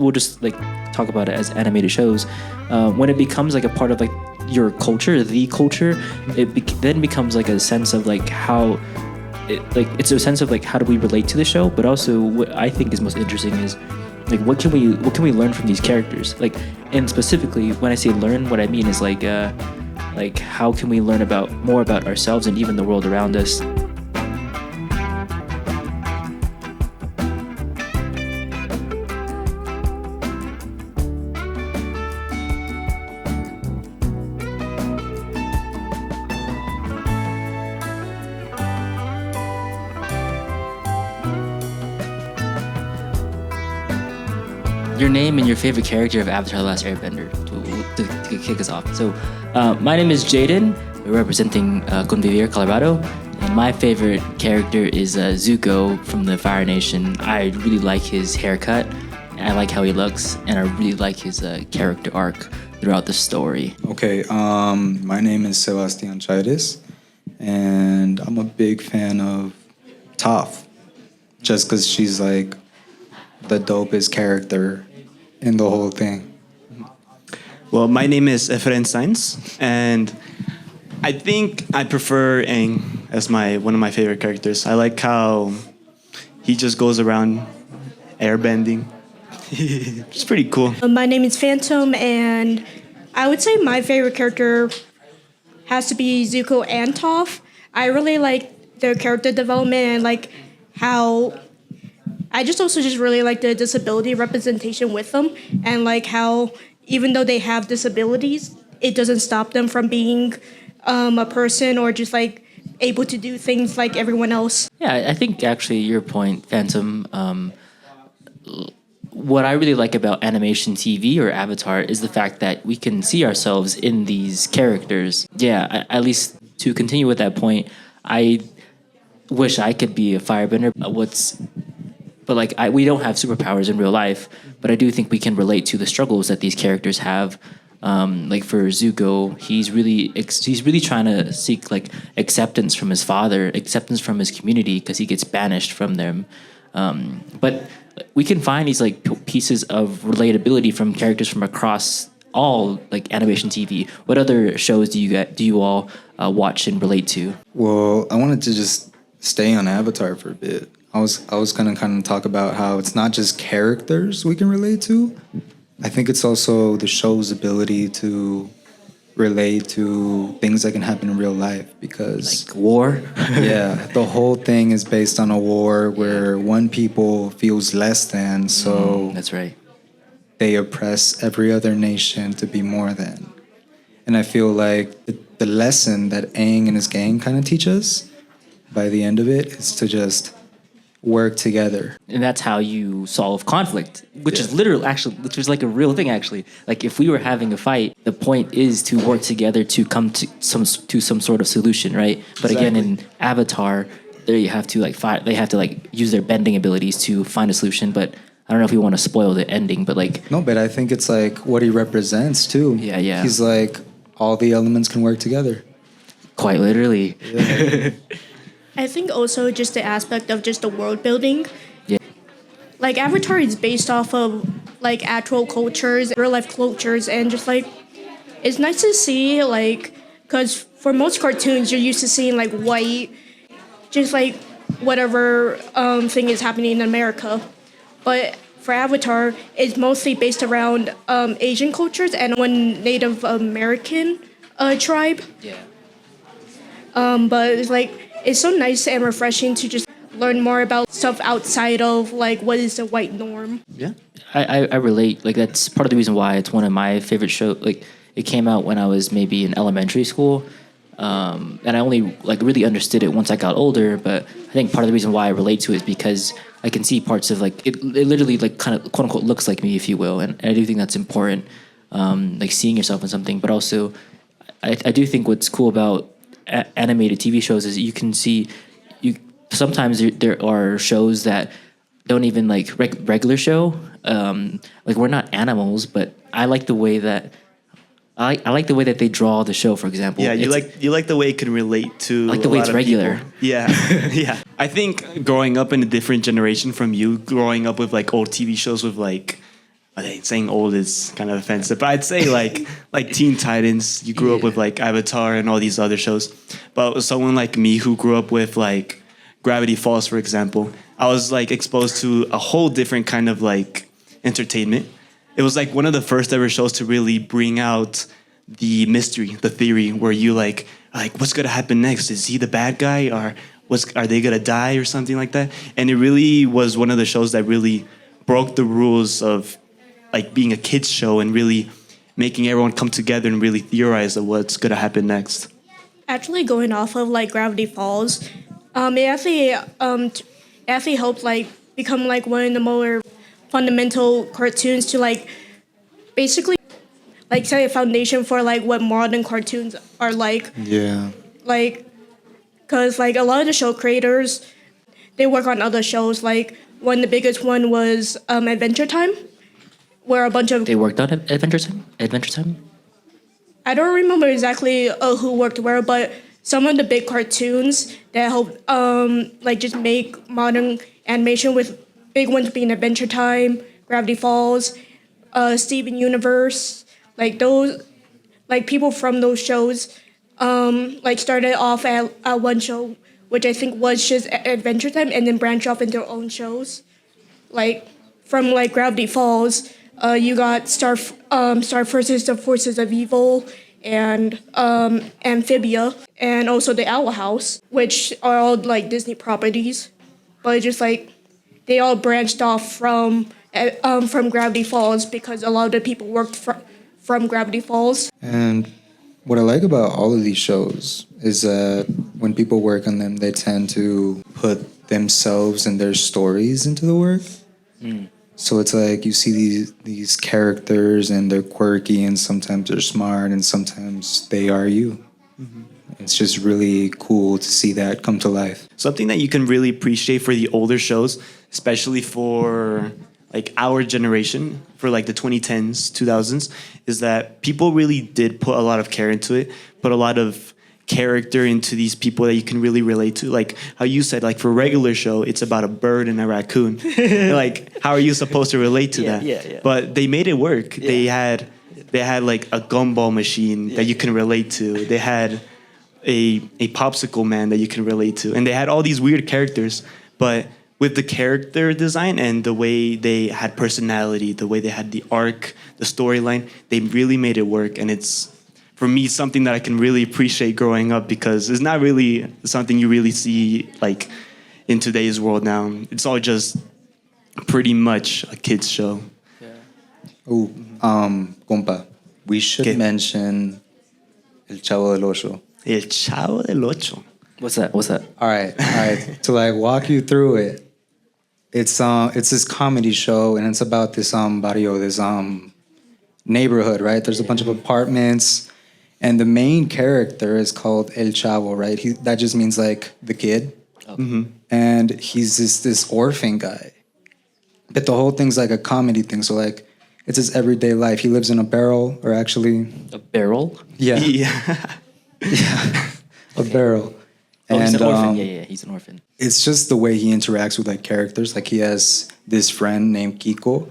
we'll just like talk about it as animated shows. When it becomes like a part of like your culture, the culture, then becomes like a sense of like how it's a sense of like how do we relate to the show, but also what I think is most interesting is like what can we learn from these characters, like, and specifically when I say learn, what I mean is like how can we learn more about ourselves and even the world around us. Your name and your favorite character of Avatar: The Last Airbender to kick us off. So, my name is Jaden. We're representing Convivir Colorado, and my favorite character is Zuko from the Fire Nation. I really like his haircut, I like how he looks, and I really like his character arc throughout the story. Okay, my name is Sebastian Chaides, and I'm a big fan of Toph, just because she's like the dopest character in the whole thing. Well, my name is Efren Sainz, and I think I prefer Aang as one of my favorite characters. I like how he just goes around airbending. It's pretty cool. My name is Phantom, and I would say my favorite character has to be Zuko and Toph. I really like their character development and like how I just really like the disability representation with them, and like how even though they have disabilities, it doesn't stop them from being a person or just like able to do things like everyone else. Yeah, I think actually your point, Phantom, what I really like about animation TV or Avatar is the fact that we can see ourselves in these characters. Yeah, at least to continue with that point, I wish I could be a firebender. We don't have superpowers in real life, but I do think we can relate to the struggles that these characters have. Like for Zuko, he's really trying to seek like acceptance from his father, acceptance from his community, because he gets banished from them. But we can find these like pieces of relatability from characters from across all like animation TV. What other shows do you all watch and relate to? Well, I wanted to just stay on Avatar for a bit. I was gonna kind of talk about how it's not just characters we can relate to. I think it's also the show's ability to relate to things that can happen in real life, because like war. Yeah, the whole thing is based on a war where one people feels less than, so that's right. They oppress every other nation to be more than. And I feel like the lesson that Aang and his gang kind of teach us by the end of it is to just work together. And that's how you solve conflict, which is which is like a real thing actually. Like if we were having a fight, the point is to work together to come to some sort of solution, right? But again, in Avatar, there you have to they have to like use their bending abilities to find a solution, but I don't know if we want to spoil the ending, but like... No, but I think it's like what he represents too. Yeah. He's like, all the elements can work together. Quite literally. Yeah. I think also just the aspect of just the world building. Yeah. Like Avatar is based off of like actual cultures, real life cultures, and just like it's nice to see like, because for most cartoons you're used to seeing like white, just like whatever thing is happening in America, but for Avatar it's mostly based around Asian cultures and one Native American tribe. Yeah. But it's like, it's so nice and refreshing to just learn more about stuff outside of like what is the white norm. Yeah, I relate. Like that's part of the reason why it's one of my favorite shows. Like it came out when I was maybe in elementary school, and I only like really understood it once I got older. But I think part of the reason why I relate to it is because I can see parts of like it literally like kind of quote unquote looks like me, if you will, and I do think that's important. Like seeing yourself in something, but also I do think what's cool about animated TV shows is you can see sometimes there are shows that don't even like regular show like we're not animals, but I like the way that I like the way that they draw the show, for example. Yeah, you like the way it can relate to like the way it's regular. People. Yeah. Yeah. I think growing up in a different generation from you, growing up with like old TV shows with like saying old is kind of offensive, but I'd say like Teen Titans. You grew up with like Avatar and all these other shows, but someone like me who grew up with like Gravity Falls, for example, I was like exposed to a whole different kind of like entertainment. It was like one of the first ever shows to really bring out the mystery, the theory, where you like what's gonna happen next? Is he the bad guy, or are they gonna die or something like that? And it really was one of the shows that really broke the rules of like being a kids show and really making everyone come together and really theorize of what's gonna happen next. Actually, going off of like Gravity Falls, it actually helped like become like one of the more fundamental cartoons to like basically like set a foundation for like what modern cartoons are like. Yeah. Like, cause like a lot of the show creators, they work on other shows. Like the biggest one was Adventure Time, where a bunch of They worked on Adventure Time. Adventure Time. I don't remember exactly who worked where, but some of the big cartoons that helped like just make modern animation, with big ones being Adventure Time, Gravity Falls, Steven Universe, like those, like people from those shows like started off at one show, which I think was just Adventure Time, and then branched off into their own shows. Like from like Gravity Falls, you got Star versus the Forces of Evil, and Amphibia, and also the Owl House, which are all like Disney properties, but just like they all branched off from Gravity Falls because a lot of the people worked from Gravity Falls. And what I like about all of these shows is that when people work on them, they tend to put themselves and their stories into the work. So it's like you see these characters and they're quirky, and sometimes they're smart, and sometimes they are you. It's just really cool to see that come to life. Something that you can really appreciate for the older shows, especially for like our generation, for like the 2010s, 2000s, is that people really did put a lot of care into it, put a lot of character into these people that you can really relate to. Like how you said, like for a regular show, it's about a bird and a raccoon. Like, how are you supposed to relate to that? Yeah. But they made it work. They had like a gumball machine that you can relate to. They had a popsicle man that you can relate to, and they had all these weird characters, but with the character design and the way they had personality, the way they had the arc, the storyline, they really made it work. And it's, for me, something that I can really appreciate growing up, because it's not really something you really see like in today's world now. It's all just pretty much a kid's show. Oh, compa, we should mention El Chavo del Ocho. El Chavo del Ocho. What's that? All right. To like walk you through it, it's this comedy show, and it's about this barrio, this neighborhood, right? There's a bunch of apartments, and the main character is called El Chavo, right? That just means like the kid, and he's this orphan guy. But the whole thing's like a comedy thing, so like it's his everyday life. He lives in a barrel, or actually A barrel? yeah, a barrel. Oh, he's And an orphan. Yeah, he's an orphan. it's just the way he interacts with like characters. Like he has this friend named Kiko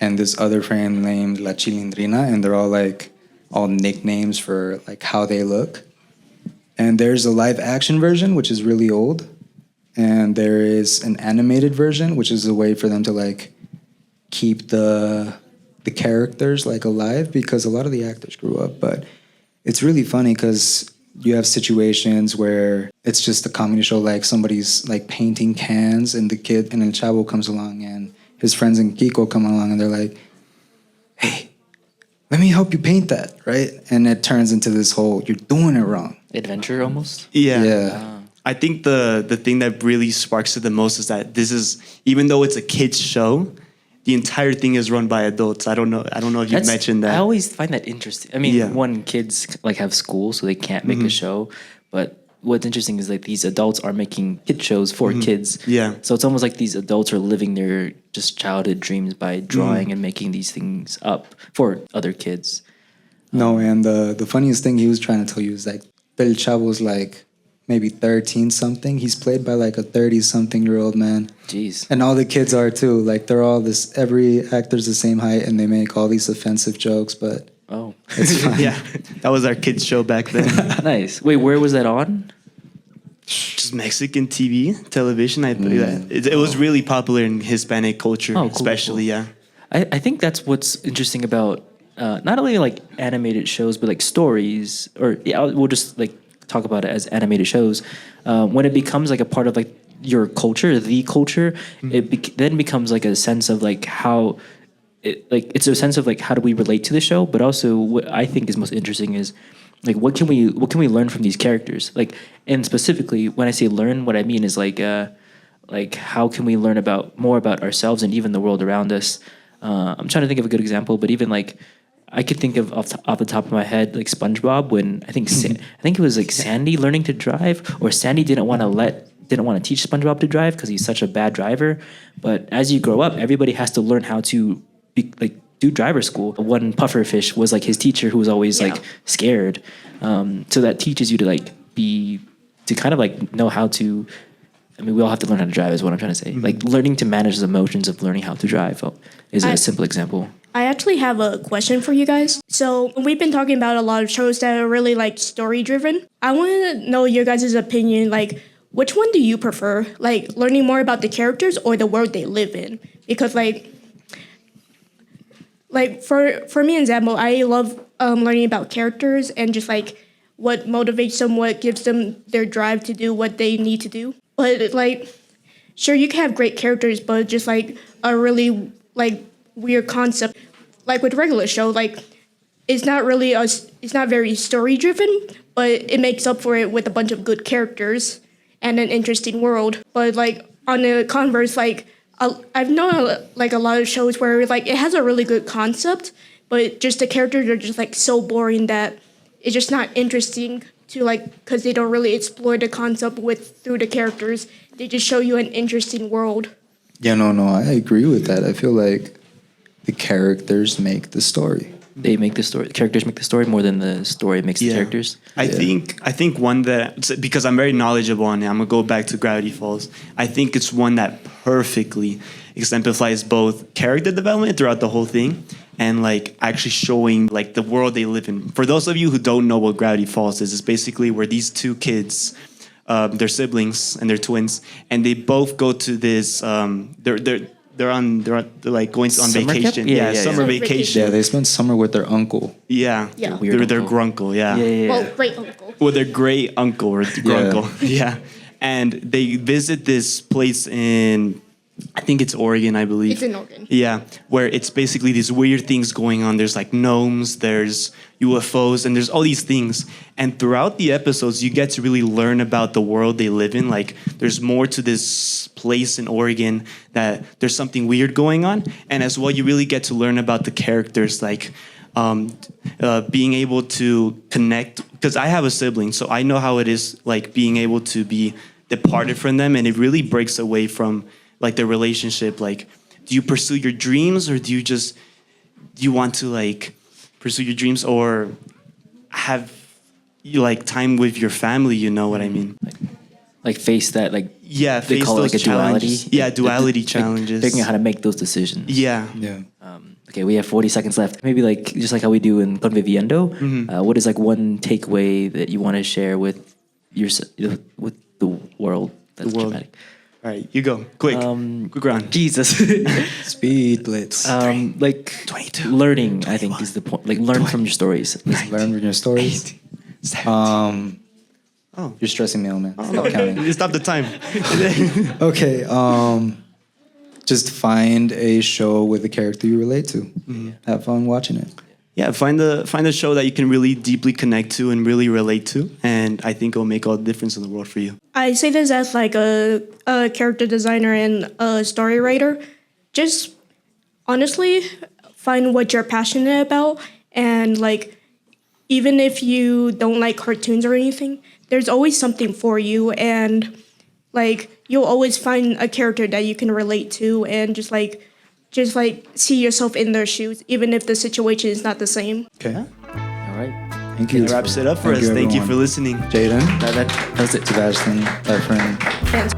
and this other friend named La Chilindrina, and they're all nicknames for like how they look. And there's a live action version, which is really old, and there is an animated version, which is a way for them to like keep the characters like alive, because a lot of the actors grew up. But it's really funny because you have situations where it's just a comedy show, like somebody's like painting cans, and the kid and El Chavo comes along, and his friends and Kiko come along, and they're like, "Hey, let me help you paint that," right? And it turns into this whole, you're doing it wrong. Adventure almost. Yeah. I think the thing that really sparks it the most is that this is, even though it's a kids show, the entire thing is run by adults. I don't know if you mentioned that. I always find that interesting. I mean, Yeah. one, kids like have school, so they can't make a show. But what's interesting is like these adults are making kid shows for kids. Yeah. So it's almost like these adults are living their just childhood dreams by drawing and making these things up for other kids. No, and the funniest thing he was trying to tell you is like, El Chavo's like maybe 13 something. He's played by like a 30 something year old man. Jeez. And all the kids are too. Like they're all this. Every actor's the same height, and they make all these offensive jokes. But Oh, it's fine. Yeah, that was our kids show back then. nice. Wait, where was that on? Just Mexican TV, television. I believe that it was really popular in Hispanic culture, Oh, cool, especially. cool. Yeah. I think that's what's interesting about not only like animated shows, but like stories, or we'll just like talk about it as animated shows. When it becomes like a part of like your culture, the culture, then becomes like a sense of like how it's a sense of like how do we relate to the show, but also what I think is most interesting is like what can we learn from these characters, like, and specifically when I say learn, what I mean is like how can we learn more about ourselves and even the world around us. I'm trying to think of a good example, but even like I could think of off the top of my head like SpongeBob, when I think it was like Sandy learning to drive, or Sandy didn't want to teach SpongeBob to drive because he's such a bad driver. But as you grow up, everybody has to learn how to do driver school. One pufferfish was like his teacher, who was always like scared. So that teaches you to kind of like know how to. I mean, we all have to learn how to drive, is what I'm trying to say. Like learning to manage the emotions of learning how to drive is a simple example. I actually have a question for you guys. So we've been talking about a lot of shows that are really like story driven. I want to know your guys' opinion. Like, which one do you prefer? Like learning more about the characters or the world they live in? Because like for me and Zambo, I love learning about characters and just like what motivates them, what gives them their drive to do what they need to do. But like, sure, you can have great characters, but just like a really like weird concept, like with regular show, like it's not very story driven, but it makes up for it with a bunch of good characters and an interesting world. But like on the converse, like I've known like a lot of shows where like it has a really good concept, but just the characters are just like so boring that it's just not interesting to like, because they don't really explore the concept through the characters. They just show you an interesting world. Yeah, no, I agree with that. I feel like the characters make the story. They make the story. The characters make the story more than the story makes the characters. I think one that, because I'm very knowledgeable on it, I'm gonna go back to Gravity Falls. I think it's one that perfectly exemplifies both character development throughout the whole thing and like actually showing like the world they live in. For those of you who don't know what Gravity Falls is, it's basically where these two kids, they're siblings and they're twins, and they both go to this. They're like going on Summer vacation. camp? Yeah, Summer vacation. Yeah, they spend summer with their uncle. Yeah, Yeah. Weird their uncle. grunkle. Yeah. Well, great uncle. Well, their great uncle or grunkle. Yeah. And they visit this place in, I think it's Oregon, I believe. It's in Oregon. Yeah, where it's basically these weird things going on. There's like gnomes, there's UFOs, and there's all these things. And throughout the episodes, you get to really learn about the world they live in. Like, there's more to this place in Oregon, that there's something weird going on. And as well, you really get to learn about the characters, like being able to connect. Because I have a sibling, so I know how it is, like being able to be departed from them, and it really breaks away from like the relationship. Like, do you pursue your dreams, or do you want to like pursue your dreams, or have you like time with your family? You know what I mean? Like face that, like Yeah, they face call it those like a duality. challenges. Yeah, duality challenges. Figuring out how to make those decisions. Yeah. Yeah. Okay, we have 40 seconds left. Maybe like just like how we do in Conviviendo. What is like one takeaway that you want to share with with the world? That's world. dramatic. All right, you go. Quick. Quick round. Jesus. Speed blitz. Like 22, learning, I think, is the point. Like learn from your stories. Learn from your stories. 17. You're stressing me out, man. Stop counting. Stop the time. Okay. Just find a show with a character you relate to. Have fun watching it. Yeah, find a show that you can really deeply connect to and really relate to, and I think it'll make all the difference in the world for you. I say this as like a character designer and a story writer. Just honestly find what you're passionate about, and like even if you don't like cartoons or anything, there's always something for you, and like you'll always find a character that you can relate to, and just like see yourself in their shoes, even if the situation is not the same. Okay. All right. Thank you. That wraps it up for us. Thank you for everyone. listening. Jaden, That was it. Sebastian, Efren. Fans.